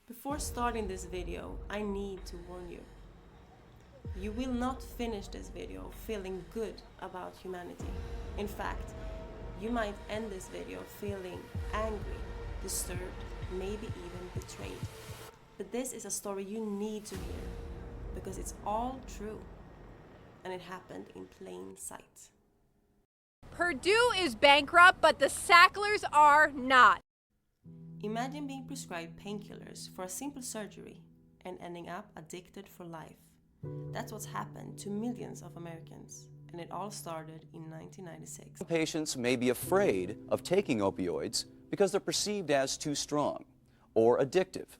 Before starting this video, I need to warn you. You will not finish this video feeling good about humanity. In fact, you might end this video feeling angry, disturbed, maybe even betrayed. But this is a story you need to hear, because it's all true, and it happened in plain sight. Purdue is bankrupt, but the Sacklers are not. Imagine being prescribed painkillers for a simple surgery and ending up addicted for life. That's what's happened to millions of Americans, and it all started in 1996. Patients may be afraid of taking opioids because they're perceived as too strong or addictive.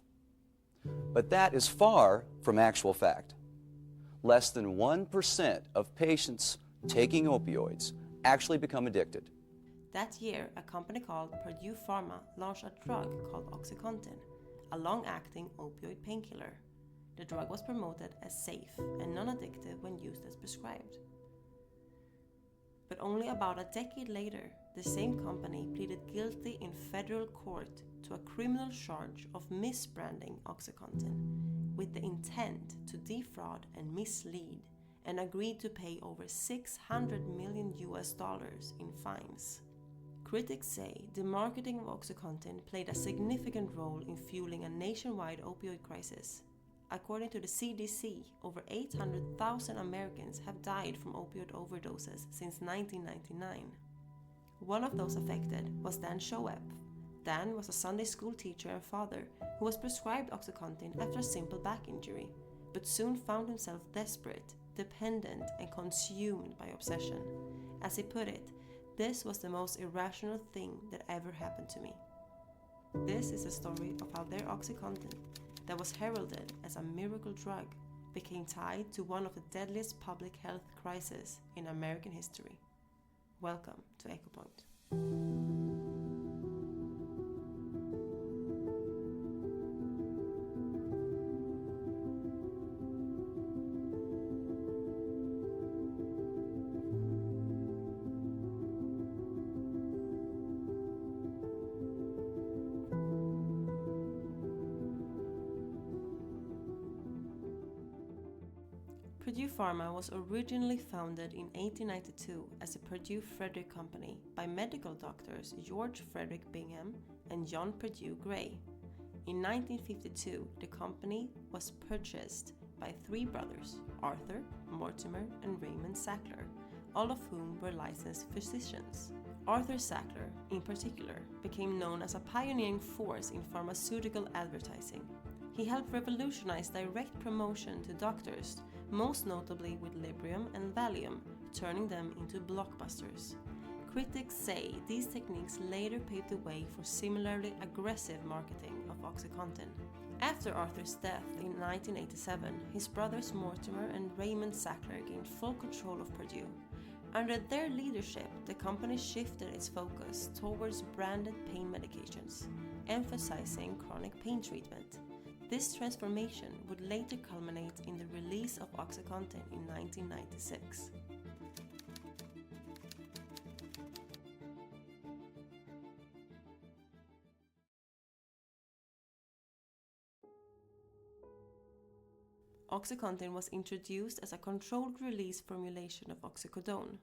But that is far from actual fact. Less than 1% of patients taking opioids actually become addicted. That year, a company called Purdue Pharma launched a drug called OxyContin, a long-acting opioid painkiller. The drug was promoted as safe and non-addictive when used as prescribed. But only about a decade later, the same company pleaded guilty in federal court to a criminal charge of misbranding OxyContin with the intent to defraud and mislead, and agreed to pay over $600 million in fines. Critics say the marketing of OxyContin played a significant role in fueling a nationwide opioid crisis. According to the CDC, over 800,000 Americans have died from opioid overdoses since 1999. One of those affected was Dan Shoep. Dan was a Sunday school teacher and father who was prescribed OxyContin after a simple back injury, but soon found himself desperate, dependent, and consumed by obsession. As he put it, "This was the most irrational thing that ever happened to me." This is a story of how their OxyContin, that was heralded as a miracle drug, became tied to one of the deadliest public health crises in American history. Welcome to Echo Point. Purdue Pharma was originally founded in 1892 as the Purdue Frederick Company by medical doctors George Frederick Bingham and John Purdue Gray. In 1952, the company was purchased by three brothers, Arthur, Mortimer, and Raymond Sackler, all of whom were licensed physicians. Arthur Sackler, in particular, became known as a pioneering force in pharmaceutical advertising. He helped revolutionize direct promotion to doctors, most notably with Librium and Valium, turning them into blockbusters. Critics say these techniques later paved the way for similarly aggressive marketing of OxyContin. After Arthur's death in 1987, his brothers Mortimer and Raymond Sackler gained full control of Purdue. Under their leadership, the company shifted its focus towards branded pain medications, emphasizing chronic pain treatment. This transformation would later culminate in the release of OxyContin in 1996. OxyContin was introduced as a controlled release formulation of oxycodone.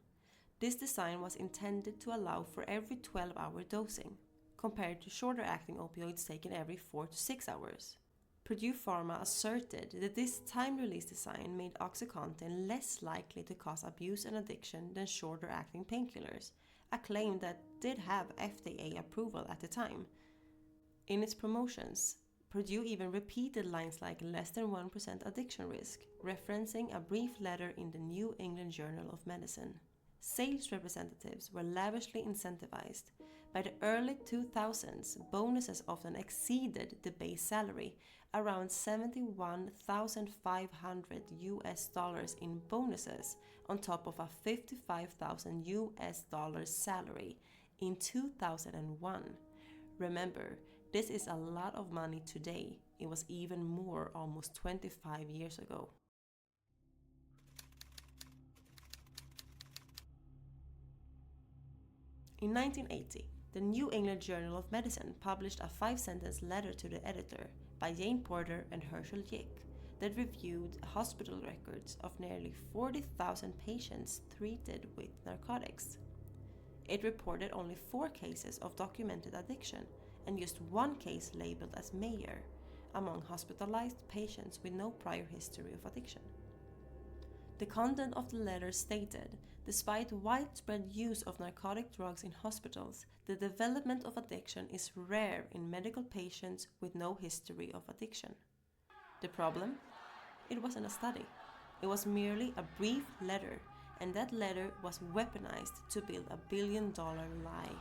This design was intended to allow for every 12-hour dosing, compared to shorter-acting opioids taken every 4 to 6 hours. Purdue Pharma asserted that this time-release design made OxyContin less likely to cause abuse and addiction than shorter-acting painkillers, a claim that did have FDA approval at the time. In its promotions, Purdue even repeated lines like less than 1% addiction risk, referencing a brief letter in the New England Journal of Medicine. Sales representatives were lavishly incentivized. By the early 2000s, bonuses often exceeded the base salary, around $71,500 in bonuses on top of a $55,000 salary in 2001. Remember, this is a lot of money today. It was even more almost 25 years ago. In 1980, the New England Journal of Medicine published a 5-sentence letter to the editor by Jane Porter and Herschel Yick that reviewed hospital records of nearly 40,000 patients treated with narcotics. It reported only 4 cases of documented addiction and just 1 case labeled as major among hospitalized patients with no prior history of addiction. The content of the letter stated, despite widespread use of narcotic drugs in hospitals, the development of addiction is rare in medical patients with no history of addiction. The problem? It wasn't a study. It was merely a brief letter, and that letter was weaponized to build a billion-dollar lie.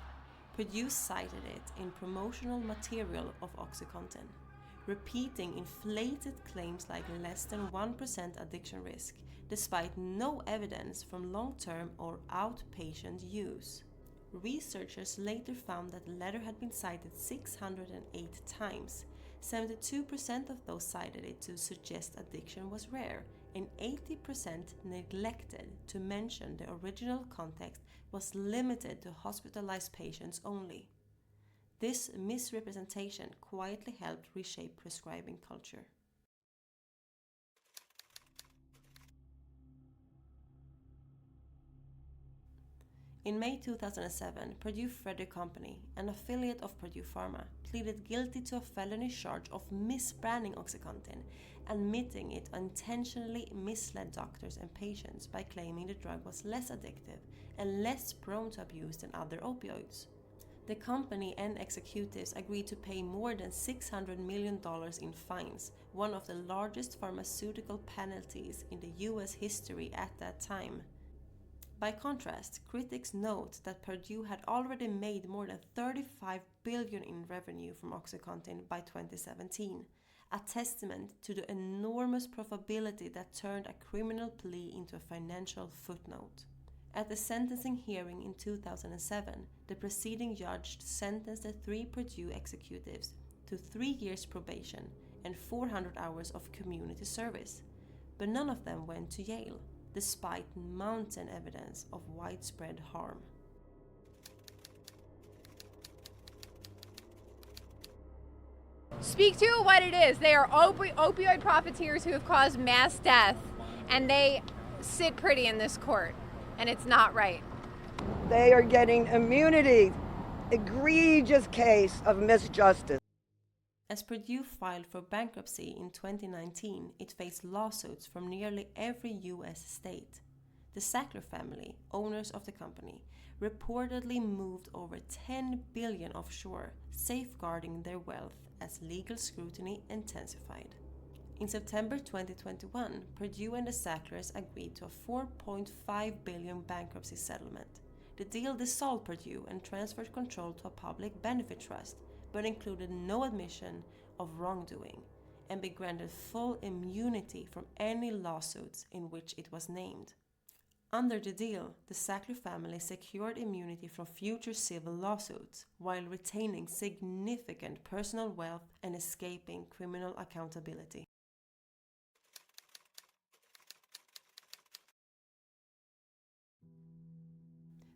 Purdue cited it in promotional material of OxyContin, repeating inflated claims like less than 1% addiction risk, despite no evidence from long-term or outpatient use. Researchers later found that the letter had been cited 608 times. 72% of those cited it to suggest addiction was rare, and 80% neglected to mention the original context was limited to hospitalized patients only. This misrepresentation quietly helped reshape prescribing culture. In May 2007, Purdue Frederick Company, an affiliate of Purdue Pharma, pleaded guilty to a felony charge of misbranding OxyContin, admitting it intentionally misled doctors and patients by claiming the drug was less addictive and less prone to abuse than other opioids. The company and executives agreed to pay more than $600 million in fines, one of the largest pharmaceutical penalties in the US history at that time. By contrast, critics note that Purdue had already made more than $35 billion in revenue from OxyContin by 2017, a testament to the enormous profitability that turned a criminal plea into a financial footnote. At the sentencing hearing in 2007, the preceding judge sentenced the 3 Purdue executives to 3 years probation and 400 hours of community service, but none of them went to jail, despite mounting evidence of widespread harm. Speak to what it is. They are opioid profiteers who have caused mass death, and they sit pretty in this court, and it's not right. They are getting immunity. Egregious case of misjustice. As Purdue filed for bankruptcy in 2019, it faced lawsuits from nearly every U.S. state. The Sackler family, owners of the company, reportedly moved over $10 billion offshore, safeguarding their wealth as legal scrutiny intensified. In September 2021, Purdue and the Sacklers agreed to a $4.5 billion bankruptcy settlement. The deal dissolved Purdue and transferred control to a public benefit trust, but included no admission of wrongdoing, and be granted full immunity from any lawsuits in which it was named. Under the deal, the Sackler family secured immunity from future civil lawsuits, while retaining significant personal wealth and escaping criminal accountability.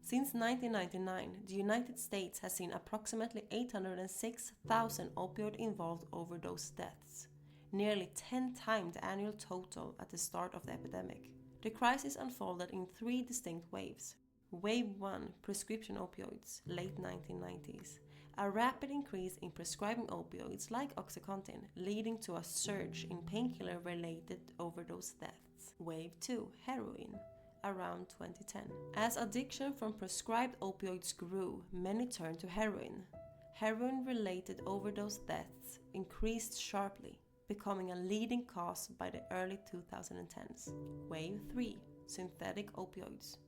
Since 1999, the United States has seen approximately 806,000 opioid-involved overdose deaths, nearly 10 times the annual total at the start of the epidemic. The crisis unfolded in 3 distinct waves. Wave 1, prescription opioids, late 1990s. A rapid increase in prescribing opioids like OxyContin, leading to a surge in painkiller-related overdose deaths. Wave 2, heroin, around 2010. As addiction from prescribed opioids grew, many turned to heroin. Heroin-related overdose deaths increased sharply, becoming a leading cause by the early 2010s. Wave 3, synthetic opioids,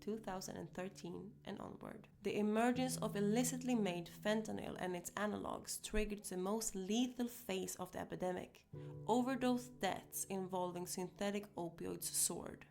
2013 and onward. The emergence of illicitly made fentanyl and its analogs triggered the most lethal phase of the epidemic. Overdose deaths involving synthetic opioids soared.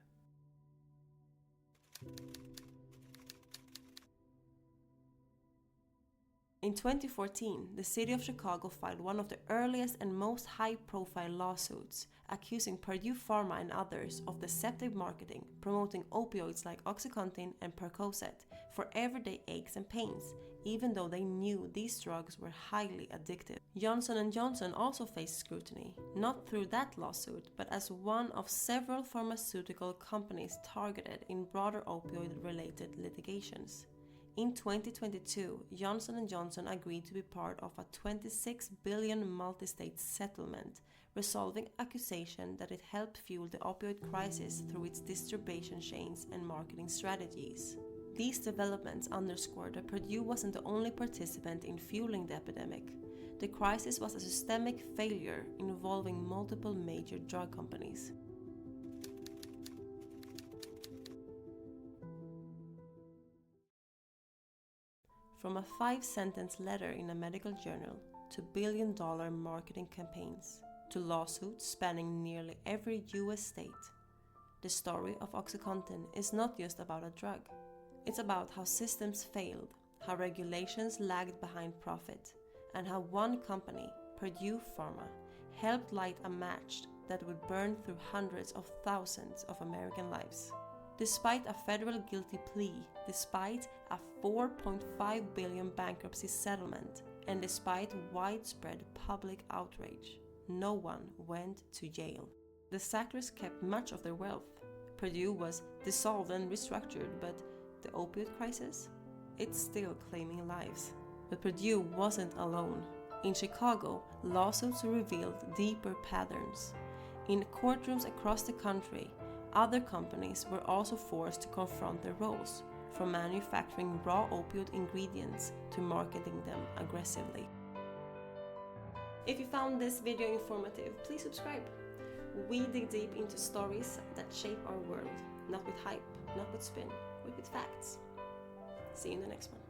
In 2014, the city of Chicago filed one of the earliest and most high-profile lawsuits, accusing Purdue Pharma and others of deceptive marketing, promoting opioids like OxyContin and Percocet for everyday aches and pains, even though they knew these drugs were highly addictive. Johnson & Johnson also faced scrutiny, not through that lawsuit, but as one of several pharmaceutical companies targeted in broader opioid-related litigations. In 2022, Johnson & Johnson agreed to be part of a $26 billion multi-state settlement, resolving accusation that it helped fuel the opioid crisis through its distribution chains and marketing strategies. These developments underscore that Purdue wasn't the only participant in fueling the epidemic. The crisis was a systemic failure involving multiple major drug companies. From a 5-sentence letter in a medical journal to billion-dollar marketing campaigns to lawsuits spanning nearly every US state, the story of OxyContin is not just about a drug. It's about how systems failed, how regulations lagged behind profit, and how one company, Purdue Pharma, helped light a match that would burn through hundreds of thousands of American lives. Despite a federal guilty plea, despite a $4.5 billion bankruptcy settlement, and despite widespread public outrage, no one went to jail. The Sacklers kept much of their wealth. Purdue was dissolved and restructured, but the opioid crisis? It's still claiming lives. But Purdue wasn't alone. In Chicago, lawsuits revealed deeper patterns. In courtrooms across the country, other companies were also forced to confront their roles, from manufacturing raw opioid ingredients to marketing them aggressively. If you found this video informative, please subscribe. We dig deep into stories that shape our world, not with hype, not with spin, but with facts. See you in the next one.